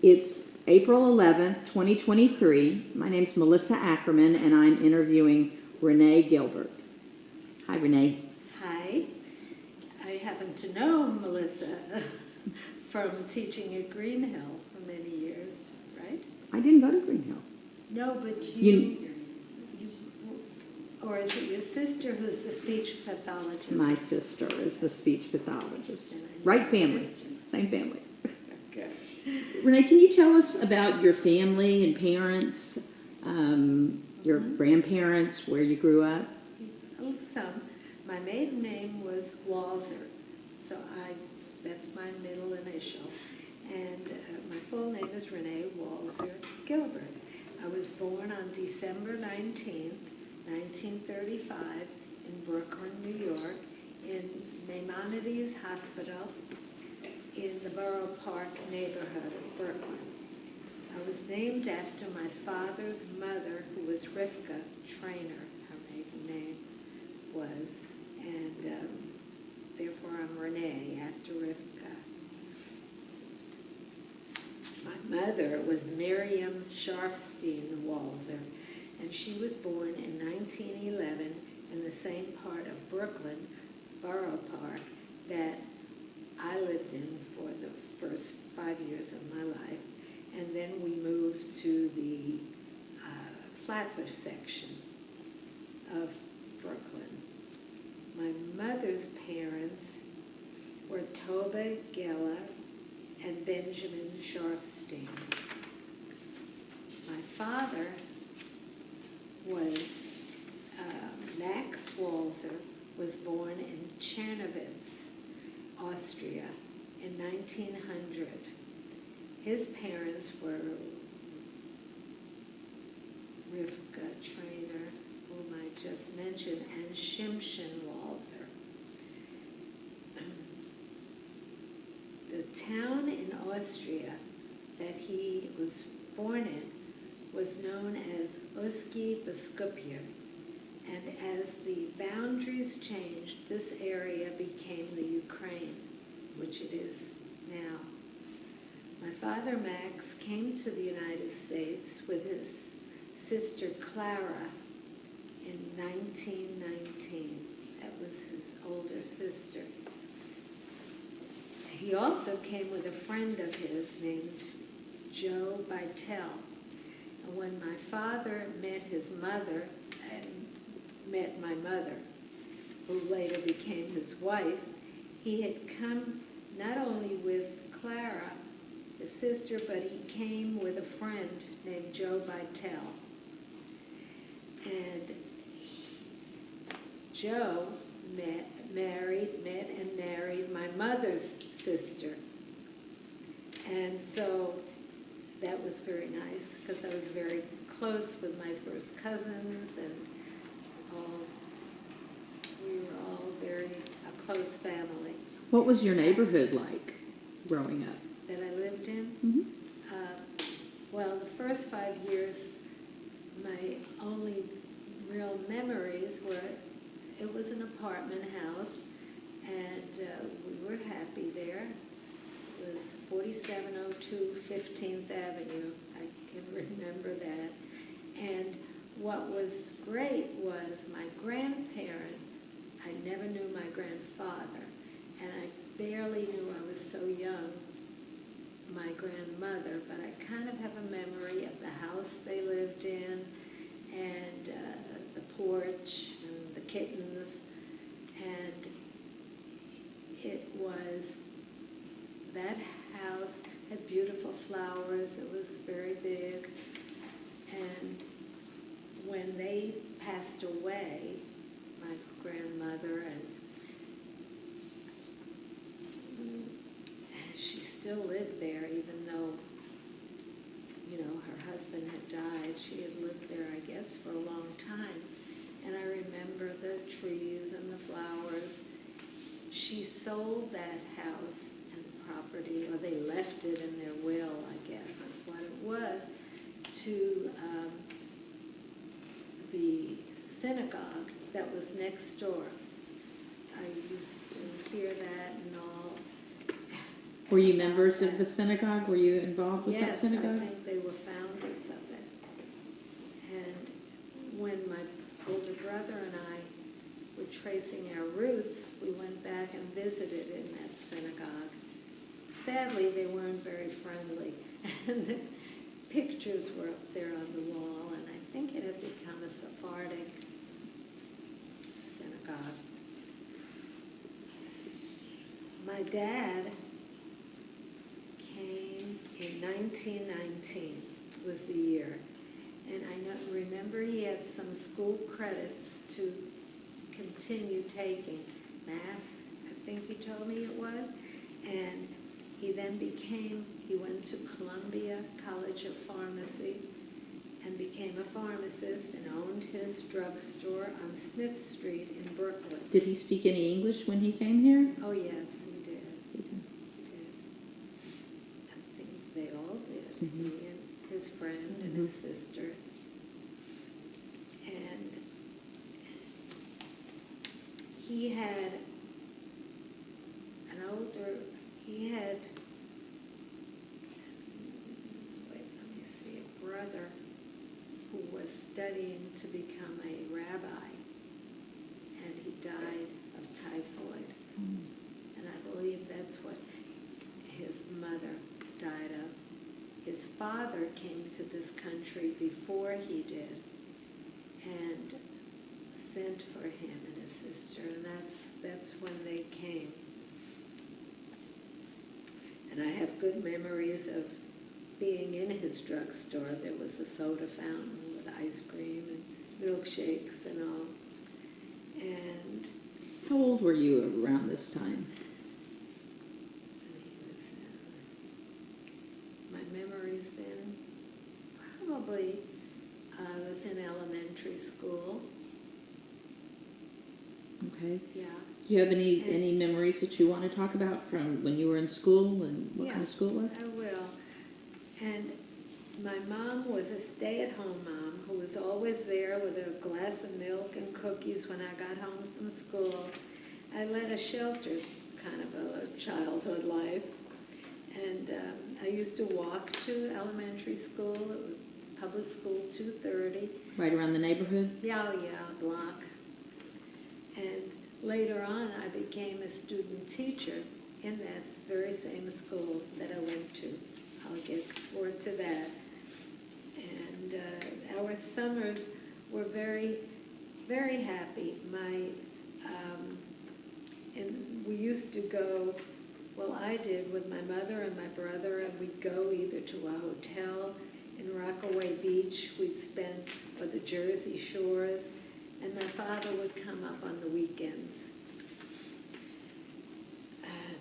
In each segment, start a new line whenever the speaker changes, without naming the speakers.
It's April 11th, 2023. My name's Melissa Ackerman, and I'm interviewing Renee Gilbert. Hi, Renee.
Hi. I happen to know Melissa from teaching at Green Hill for many years, right?
I didn't go to Green Hill.
No, but you or is it your sister who's the speech pathologist?
My sister is the speech pathologist.
And I know
Right
your
family.
sister.
Same family.
Okay.
Renee, can you tell us about your family and parents, your grandparents, where you grew up?
Oh, some. My maiden name was Walser, so that's my middle initial. And my full name is Renee Walser Gilbert. I was born on December 19th, 1935 in Brooklyn, New York, in Maimonides Hospital in the Borough Park neighborhood of Brooklyn. I was named after my father's mother, who was Rivka Trainer, her maiden name was, and therefore I'm Renee, after Rivka. My mother was Miriam Sharfstein Walser, and she was born in 1911 in the same part of Brooklyn, Borough Park, that I lived in for the first 5 years of my life. And then we moved to the Flatbush section of Brooklyn. My mother's parents were Toba Geller and Benjamin Sharfstein. My father was Max Walser, was born in Czernowitz, Austria, in 1900. His parents were Rivka Trainer, whom I just mentioned, and Shimshon Walser. The town in Austria that he was born in was known as Uski Biskupia, and as the boundaries changed, this area became the Ukraine, which it is now. My father, Max, came to the United States with his sister, Clara, in 1919. That was his older sister. He also came with a friend of his named Joe Bytel. And when my father met his mother and met my mother, who later became his wife, he had come not only with Clara, his sister, but he came with a friend named Joe Bytel. And Joe met and married my mother's sister. And so that was very nice, because I was very close with my first cousins, and we were all a close family.
What was your neighborhood like growing up?
That I lived in?
Mm-hmm.
Well, the first 5 years, my only real memories were, it was an apartment house, and we were happy there. It was 4702 15th Avenue. I can remember that. And what was great was my grandparent, I never knew my grandfather, and I barely knew, I was so young, my grandmother, but I kind of have a memory of the house they lived in, and the porch, and the kittens, and it was, that house had beautiful flowers, it was very big, and when they passed away, my grandmother, and she still lived there, even though, her husband had died. She had lived there, I guess, for a long time. And I remember the trees and the flowers. She sold that house and property, or they left it in their will, I guess that's what it was, to the synagogue that was next door. I used to hear that and all.
Were you members of the synagogue? Were you involved with that
Yes, I
synagogue?
think they were founders of it. And when my older brother and I were tracing our roots, we went back and visited in that synagogue. Sadly, they weren't very friendly. And the pictures were up there on the wall, and I think it had become a Sephardic synagogue. My dad came in 1919, was the year. And I remember he had some school credits to continue taking math, I think he told me it was. And he then he went to Columbia College of Pharmacy and became a pharmacist and owned his drugstore on Smith Street in Brooklyn.
Did he speak any English when he came here?
Oh, yes, he did. He did. I think they all did.
Mhm.
He and his friend and his sister. And he had a brother who was studying to become a rabbi, and he died of typhoid. And I believe that's what his mother died of. His father came to this country before he did and sent for him and his sister, and that's when they came. And I have good memories of being in his drugstore. There was a soda fountain with ice cream and milkshakes and all. And
How old were you around this time?
my memories then, probably I was in elementary school.
Okay.
Yeah.
Do you have any memories that you want to talk about from when you were in school and what kind of school it was?
I will. And my mom was a stay-at-home mom who was always there with a glass of milk and cookies when I got home from school. I led a sheltered kind of a childhood life. And I used to walk to elementary school. It was public school, 2:30.
Right around the neighborhood?
Yeah, block. And later on, I became a student teacher in that very same school that I went to. I'll get forward to that. And our summers were very, very happy. And we used to go, well, I did with my mother and my brother, and we'd go either to a hotel in Rockaway Beach, or the Jersey Shores, and my father would come up on the weekends.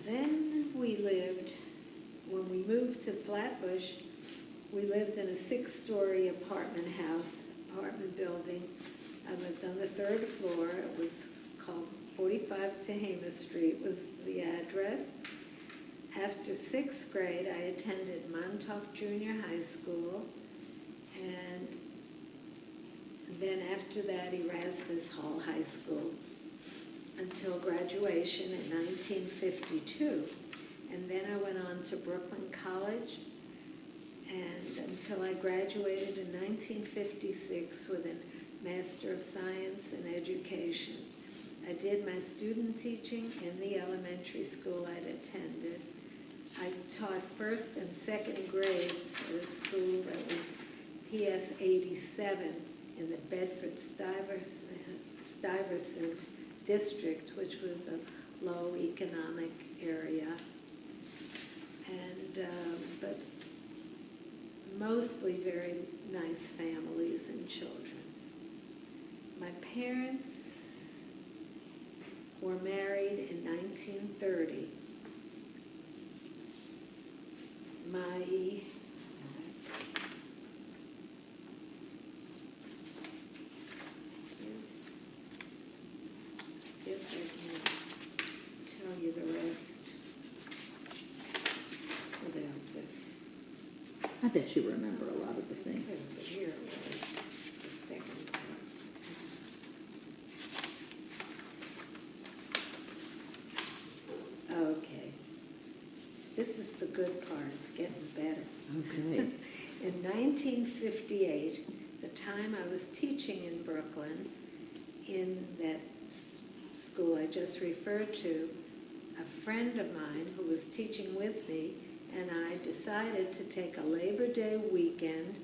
Then when we moved to Flatbush, we lived in a 6-story apartment building. I lived on the 3rd floor. It was called 45 Tehama Street was the address. After 6th grade, I attended Montauk Junior High School, and then after that, Erasmus Hall High School, until graduation in 1952. And then I went on to Brooklyn College, and until I graduated in 1956 with a Master of Science in Education. I did my student teaching in the elementary school I'd attended. I taught 1st and 2nd grades at a school that was PS 87 in the Bedford-Stuyvesant district, which was a low economic area. And but mostly very nice families and children. My parents were married in 1930. Yes, I can tell you the rest without this.
I bet you remember a lot of the things.
But here was the second part. Okay. This is good part. It's getting better.
Okay.
In 1958, the time I was teaching in Brooklyn, in that school I just referred to, a friend of mine who was teaching with me and I decided to take a Labor Day weekend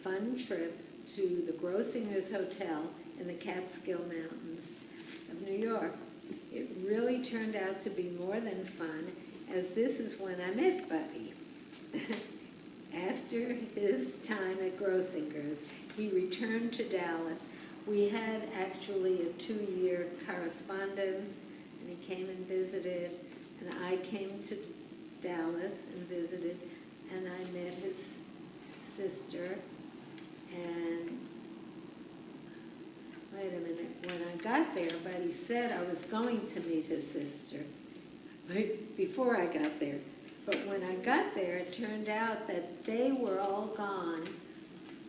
fun trip to the Grossinger's Hotel in the Catskill Mountains of New York. It really turned out to be more than fun, as this is when I met Buddy. After his time at Grossinger's, he returned to Dallas. We had actually a 2-year correspondence, and he came and visited, and I came to Dallas and visited, and I met his sister, and wait a minute, when I got there, Buddy said I was going to meet his sister before I got there. But when I got there, it turned out that they were all gone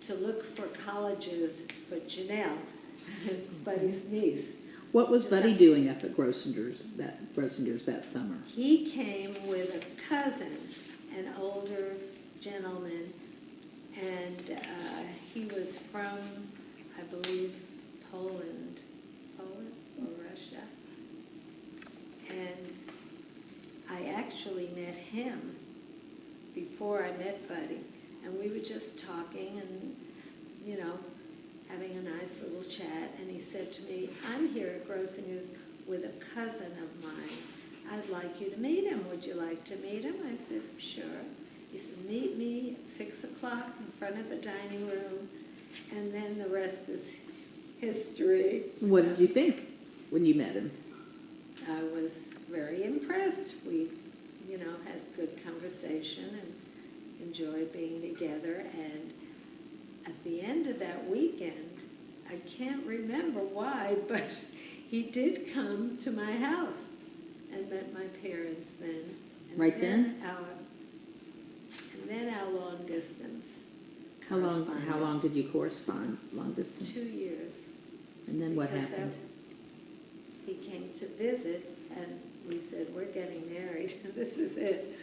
to look for colleges for Janelle, Buddy's niece.
What was Buddy doing up at Grossinger's that summer?
He came with a cousin, an older gentleman, and he was from, I believe, Poland or Russia. And I actually met him before I met Buddy, and we were just talking and, having a nice little chat, and he said to me, I'm here at Grossinger's with a cousin of mine. I'd like you to meet him. Would you like to meet him? I said, sure. He said, meet me at 6 o'clock in front of the dining room, and then the rest is history.
What did you think when you met him?
I was very impressed. We, had good conversation and enjoyed being together. And at the end of that weekend, I can't remember why, but he did come to my house and met my parents then. And
Right then?
And then our long distance.
How long did you correspond, long distance?
2 years.
And then what
Because
happened?
He came to visit, and we said, we're getting married. This is it.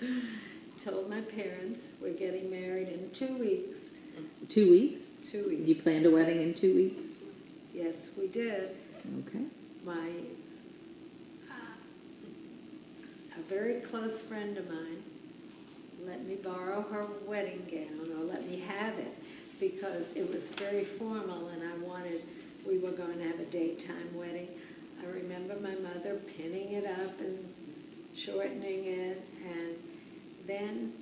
Told my parents, we're getting married in 2 weeks.
2 weeks?
2 weeks.
You planned a wedding in 2 weeks?
Yes, we did.
Okay.
A very close friend of mine let me borrow her wedding gown, or let me have it, because it was very formal and we were going to have a daytime wedding. I remember my mother pinning it up and shortening it, and then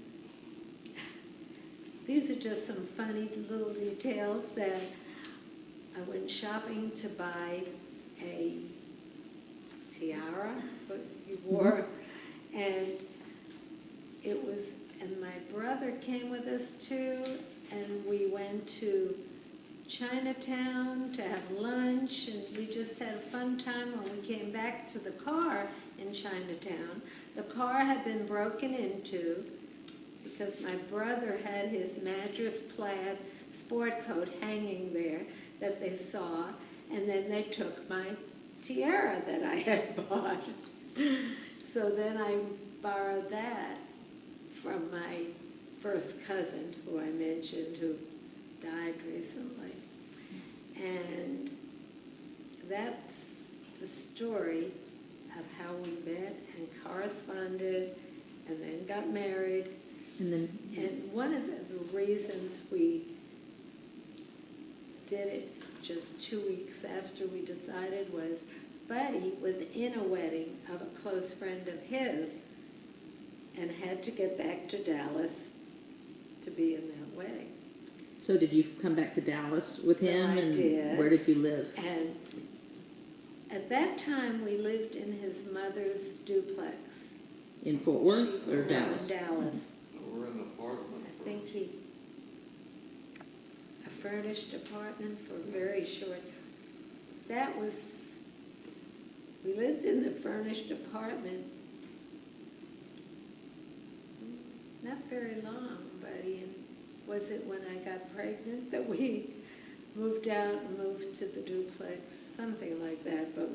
these are just some funny little details that I went shopping to buy a tiara that you wore, and my brother came with us too, and we went to Chinatown to have lunch, and we just had a fun time. When we came back to the car in Chinatown, the car had been broken into because my brother had his Madras plaid sport coat hanging there that they saw, and then they took my tiara that I had bought. So then I borrowed that from my first cousin, who I mentioned, who died recently. And that's the story of how we met and corresponded and then got married. And one of the reasons we did it just 2 weeks after we decided was Buddy was in a wedding of a close friend of his and had to get back to Dallas to be in that wedding.
So did you come back to Dallas with him?
I did.
Where did you live?
And at that time, we lived in his mother's duplex.
In Fort Worth or
No,
Dallas?
in Dallas.
We're in an apartment.
I think a furnished apartment for very short. We lived in the furnished apartment not very long, Buddy. And was it when I got pregnant that we moved out and moved to the duplex? Something like that. But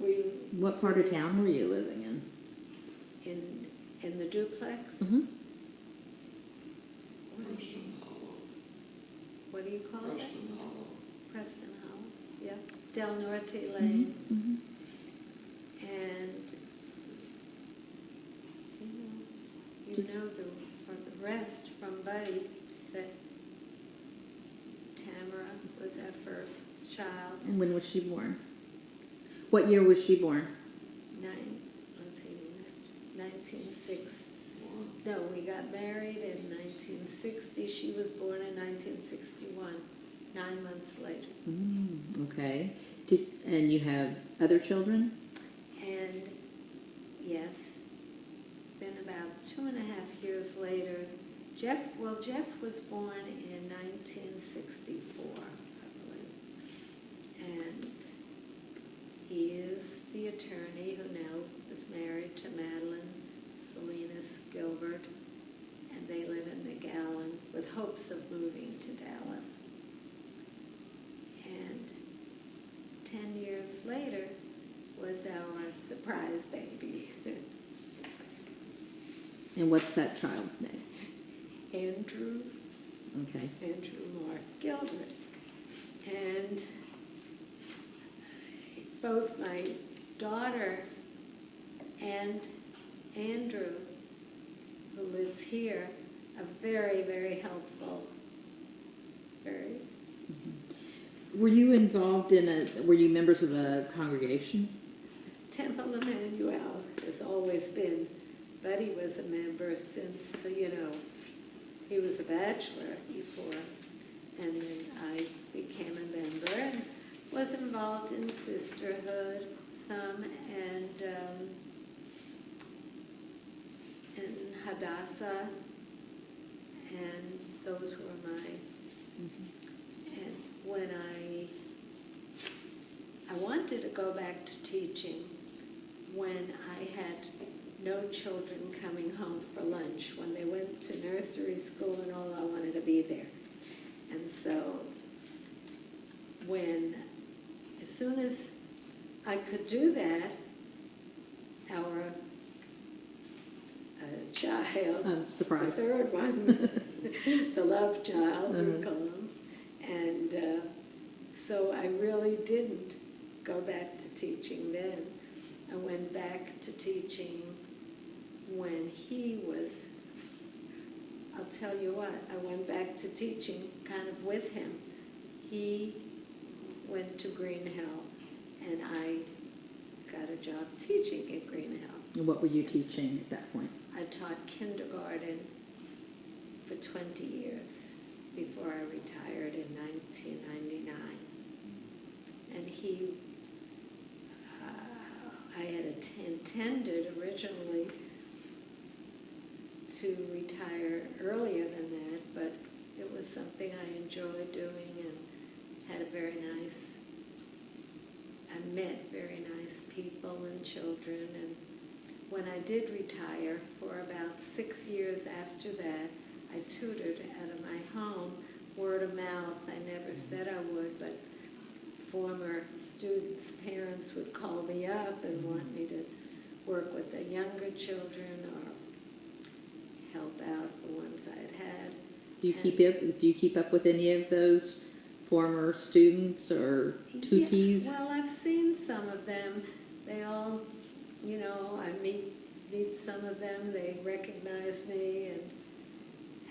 What part of town were you living in?
in the duplex,
Mm-hmm.
Del Norte Lane.
Mhm.
And, you
Did-
know from the rest from Buddy that Tamara was our first child.
And when was she born? What year was she born?
1960. No, we got married in 1960. She was born in 1961, 9 months later.
Okay. And you have other children?
And yes, then about 2.5 years later, Jeff was born in 1964, I believe. And he is the attorney who now is married to Madeline Salinas Gilbert, and they live in McAllen with hopes of moving to Dallas. And 10 years later was our surprise baby,
And what's that child's name?
Andrew Mark Gilbert. And both my daughter and Andrew, who lives here, are very, very helpful. Very.
Were you involved were you members of a congregation?
Temple Emmanuel has always been. Buddy was a member since, he was a bachelor before. And then I became a member and was involved in sisterhood some and in Hadassah, and those were my. And when I wanted to go back to teaching when I had no children coming home for lunch, when they went to nursery school and all, I wanted to be there. And so as soon as I could do that, our child,
Surprise.
the third one, the love child, we call him, and so I really didn't go back to teaching then. I went back to teaching when he was, I'll tell you what, I went back to teaching kind of with him. He went to Green Hill, and I got a job teaching at Green Hill.
And what were you teaching at that point?
I taught kindergarten for 20 years before I retired in 1999. And I had intended originally to retire earlier than that, but it was something I enjoyed doing and had I met very nice people and children. And when I did retire, for about 6 years after that, I tutored out of my home, word of mouth. I never said I would, but former students' parents would call me up and want me to work with the younger children or help out the ones I'd had.
Do you keep up with any of those former students or tutees?
Yeah, well, I've seen some of them. They all, I meet some of them. They recognize me,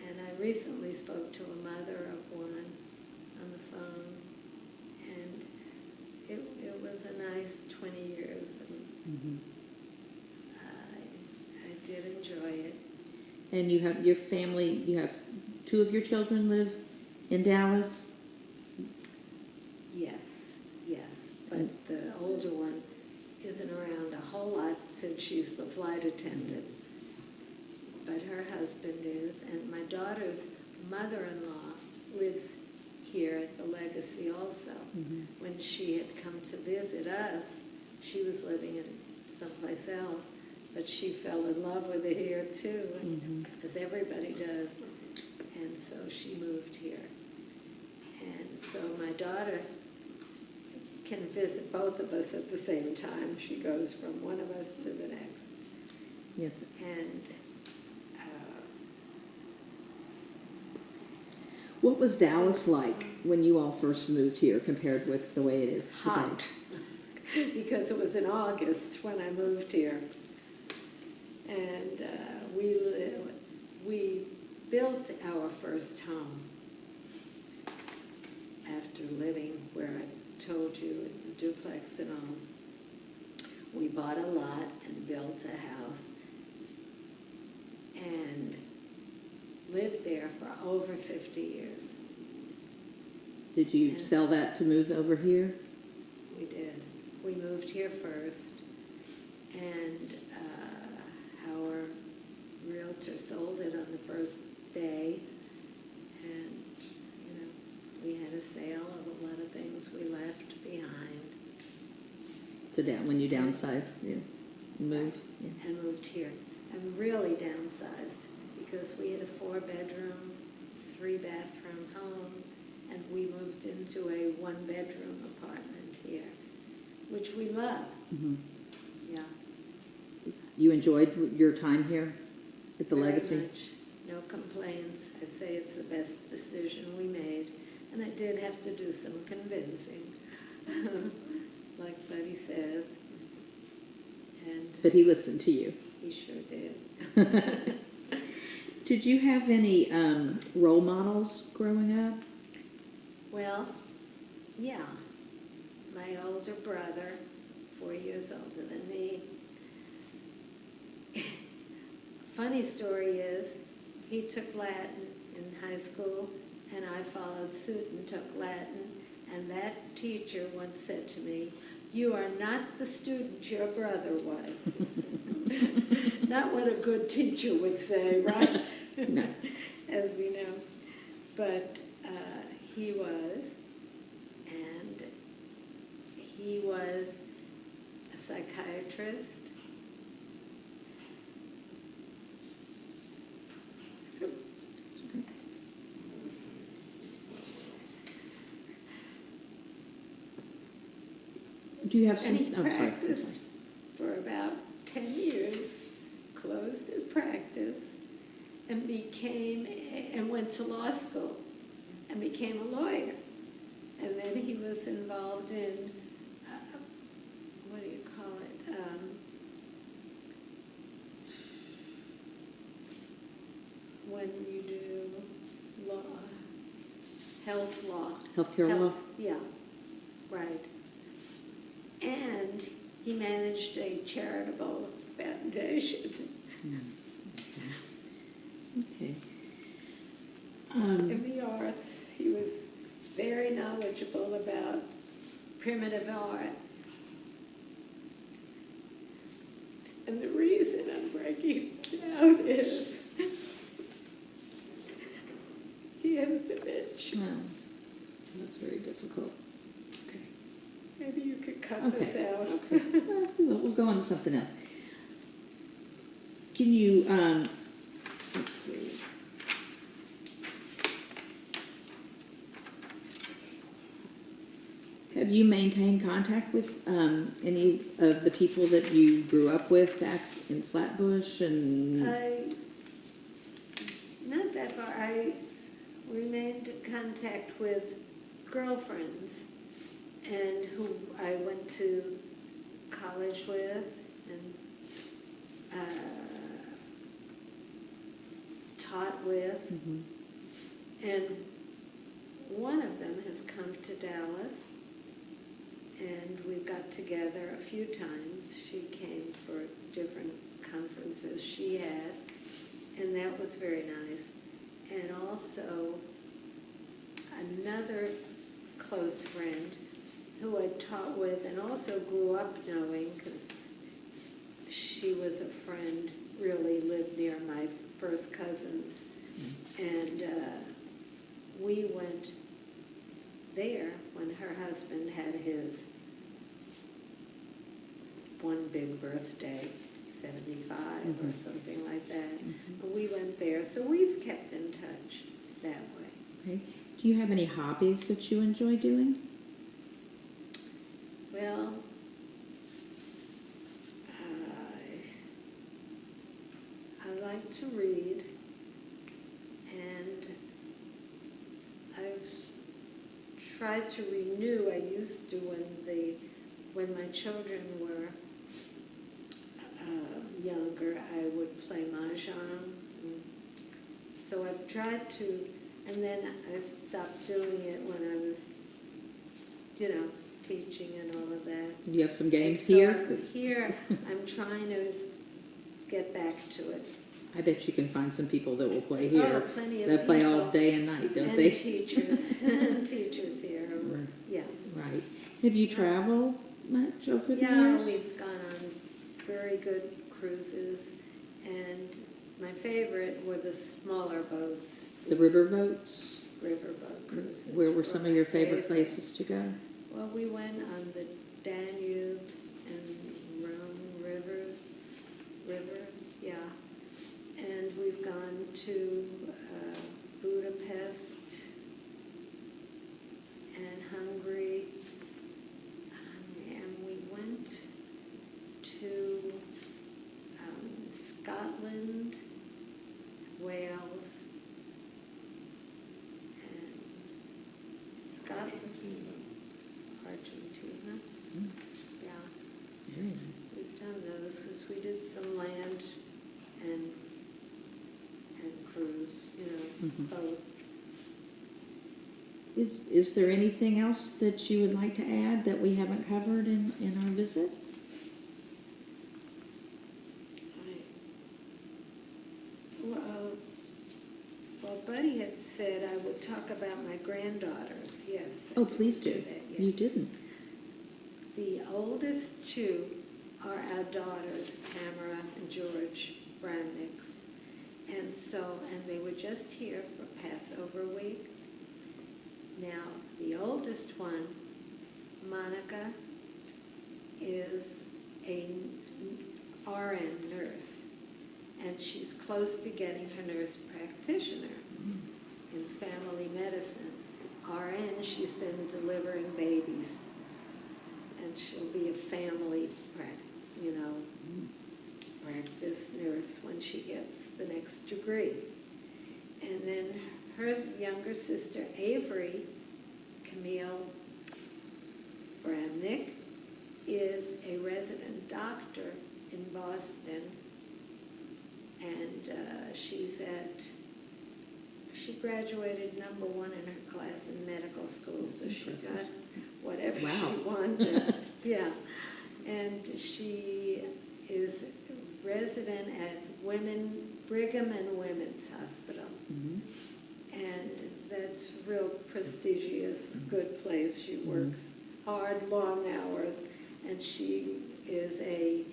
and I recently spoke to a mother of one on the phone, and it was a nice 20 years. And I did enjoy it.
And you have your family, you have 2 of your children live in Dallas?
Yes, but the older one isn't around a whole lot since she's the flight attendant. But her husband is, and my daughter's mother-in-law lives here at the Legacy also. When she had come to visit us, she was living in someplace else, but she fell in love with it here too, as everybody does, and so she moved here. And so my daughter can visit both of us at the same time. She goes from one of us to the next.
Yes.
And
What was Dallas like when you all first moved here compared with the way it is today?
Hot, because it was in August when I moved here. And we built our first home after living where I told you, in the duplex and all. We bought a lot and built a house and lived there for over 50 years.
Did you sell that to move over here?
We did. We moved here first, and our realtor sold it on the first day, and, we had a sale of a lot of things we left behind.
When you downsized, yeah, moved? Yeah.
And moved here, and really downsized, because we had a 4-bedroom, 3-bathroom home, and we moved into a 1-bedroom apartment here, which we love.
Mm-hmm.
Yeah.
You enjoyed your time here at the
Very
Legacy?
much. No complaints. I'd say it's the best decision we made, and I did have to do some convincing, like Buddy says, and
But he listened to you.
he sure did.
Did you have any role models growing up?
Well, yeah, my older brother, 4 years older than me. Funny story is, he took Latin in high school, and I followed suit and took Latin, and that teacher once said to me, "You are not the student your brother was." Not what a good teacher would say, right?
No.
As we know. But he was, and he was a psychiatrist.
Do you have
And
some?
he
I'm sorry.
practiced for about 10 years, closed his practice, and went to law school, and became a lawyer. And then he was involved in, what do you call it? When you do law, health law.
Healthcare law?
Yeah, right. And he managed a charitable foundation.
Okay.
In the arts, he was very knowledgeable about primitive art. And the reason I'm breaking down is he has dementia.
Well, that's very difficult. Okay.
Maybe you could cut
Okay.
this out.
Okay. We'll go on to something else. Can you, let's see. Have you maintained contact with any of the people that you grew up with back in Flatbush and?
Not that far. I remained in contact with girlfriends and who I went to college with and taught with.
Mhm.
And one of them has come to Dallas, and we've got together a few times. She came for different conferences she had, and that was very nice. And also another close friend who I taught with and also grew up knowing, because she was a friend, really lived near my first cousins. And we went there when her husband had his one big birthday, 75 or something like that. And we went there, so we've kept in touch that way.
Okay. Do you have any hobbies that you enjoy doing?
Well, I like to read, and tried to renew. I used to when my children were younger, I would play mahjong. So I've tried to, and then I stopped doing it when I was, teaching and all of that.
You have some games
And so
here?
Here, I'm trying to get back to it.
I bet you can find some people that will play here.
Oh, plenty of
They play all
people.
day and night, don't
And
they?
teachers, teachers here, yeah.
Right. Have you traveled much over the
Yeah,
years?
we've gone on very good cruises, and my favorite were the smaller boats,
The river boats?
riverboat cruises.
Where were some of your
my
favorite places to go?
Well, we went on the Danube and Rhone rivers, yeah. And we've gone to Budapest and Hungary. And we went to Scotland, Wales, and Scotland, Argentina.
Mm,
Yeah,
very nice.
we've done those because we did some land and cruise,
Mhm.
both.
Is there anything else that you would like to add that we haven't covered in our visit?
Right. Well, Buddy had said I would talk about my granddaughters, yes. I
Oh,
didn't
please do.
that yet.
You didn't.
The oldest two are our daughters, Tamara and George Bramnick's. And they were just here for Passover week. Now, the oldest one, Monica, is a RN nurse, and she's close to getting her nurse practitioner in family medicine. RN, she's been delivering babies, and she'll be a family practice nurse when she gets the next degree. And then her younger sister, Avery, Camille Bramnick, is a resident doctor in Boston, and she graduated #1 in her class in medical school, so she got whatever
Wow.
she wanted. Yeah, and she is resident at Brigham and Women's Hospital.
Mhm.
And that's real prestigious, good place. She works hard, long hours, and she is a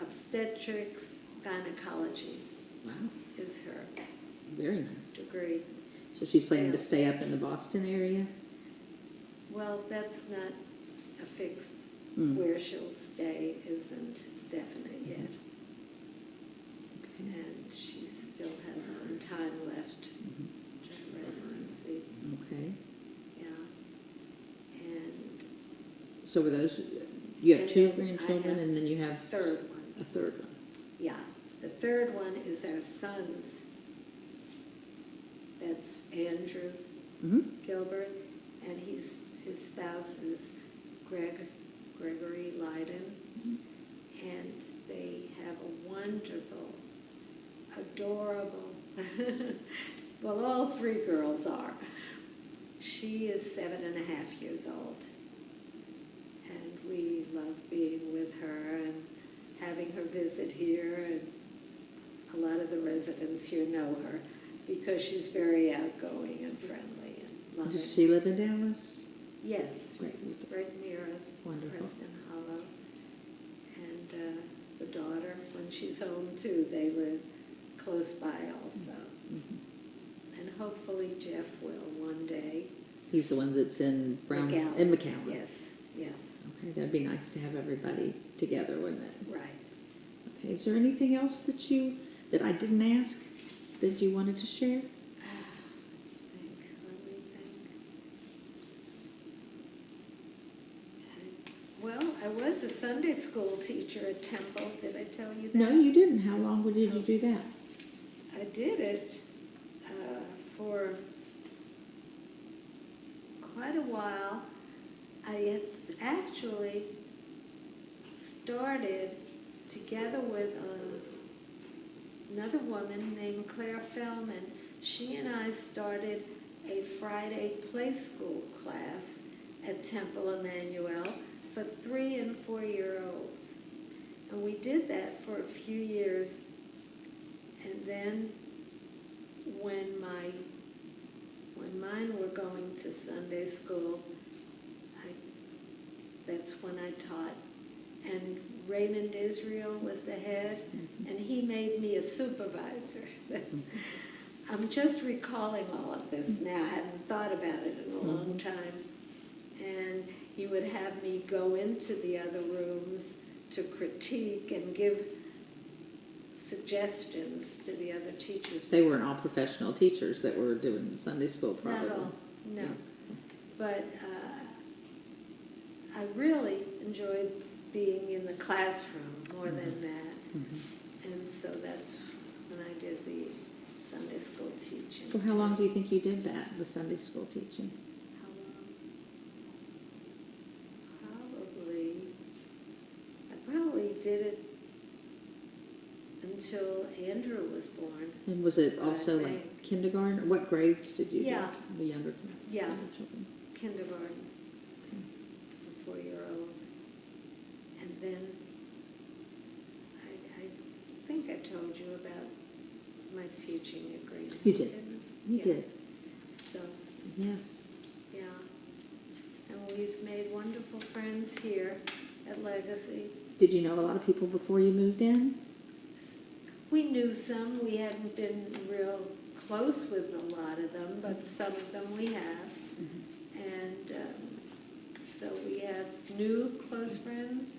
obstetrics gynecology
Wow.
is her
Very nice.
degree.
So she's planning to stay up in the Boston area?
Well, that's not a fixed,
Mm.
where she'll stay isn't definite yet.
Okay.
And she still has some time left
Mhm.
to her residency,
Okay.
yeah. And
So were those, you have
And
two
then I
grandchildren
have
and then you have
third one.
a third one?
Yeah, the third one is our son's. That's Andrew
Mm-hmm.
Gilbert, and his spouse is Gregory Leiden, and they have a wonderful, adorable, well, all three girls are. She is 7.5 years old, and we love being with her and having her visit here, and a lot of the residents here know her because she's very outgoing and friendly and loving.
Does she live in Dallas?
Yes,
Great.
right near us,
Wonderful.
Preston Hollow. And the daughter, when she's home too, they live close by also.
Mhm.
And hopefully Jeff will one day.
He's the one that's in Browns,
McAllen.
in McAllen?
Yes, yes,
Okay, that'd be nice to have everybody together, wouldn't it?
right.
Okay, is there anything else that I didn't ask that you wanted to share?
Let me think. Well, I was a Sunday school teacher at Temple. Did I tell you that?
No, you didn't. How long did you do that?
I did it for quite a while, I had actually started together with another woman named Claire Fellman. She and I started a Friday play school class at Temple Emmanuel for 3- and 4-year-olds. And we did that for a few years. And then when mine were going to Sunday school, that's when I taught. And Raymond Israel was the head, and he made me a supervisor. I'm just recalling all of this now. I hadn't thought about it in a long time. And he would have me go into the other rooms to critique and give suggestions to the other teachers.
They weren't all professional teachers that were doing the Sunday school, probably.
Not all, no. But I really enjoyed being in the classroom more than that. And so that's when I did the Sunday school teaching.
So how long do you think you did that, the Sunday school teaching?
How long? I probably did it until Andrew was born.
And was it
I
also
think.
like kindergarten? Or what grades did you
Yeah.
do? The younger
Yeah.
children?
Kindergarten, 4-year-olds. And then I think I told you about my teaching at Green.
You did.
didn't I?
You
Yeah.
did.
So,
Yes.
yeah. And we've made wonderful friends here at Legacy.
Did you know a lot of people before you moved in?
We knew some. We hadn't been real close with a lot of them, but some of them we have. And so we have new close friends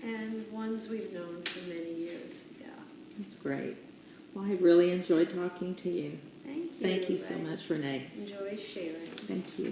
and ones we've known for many years. Yeah.
That's great. Well, I really enjoyed talking to you.
Thank you.
Thank you so
I
much, Renee.
enjoy sharing.
Thank you.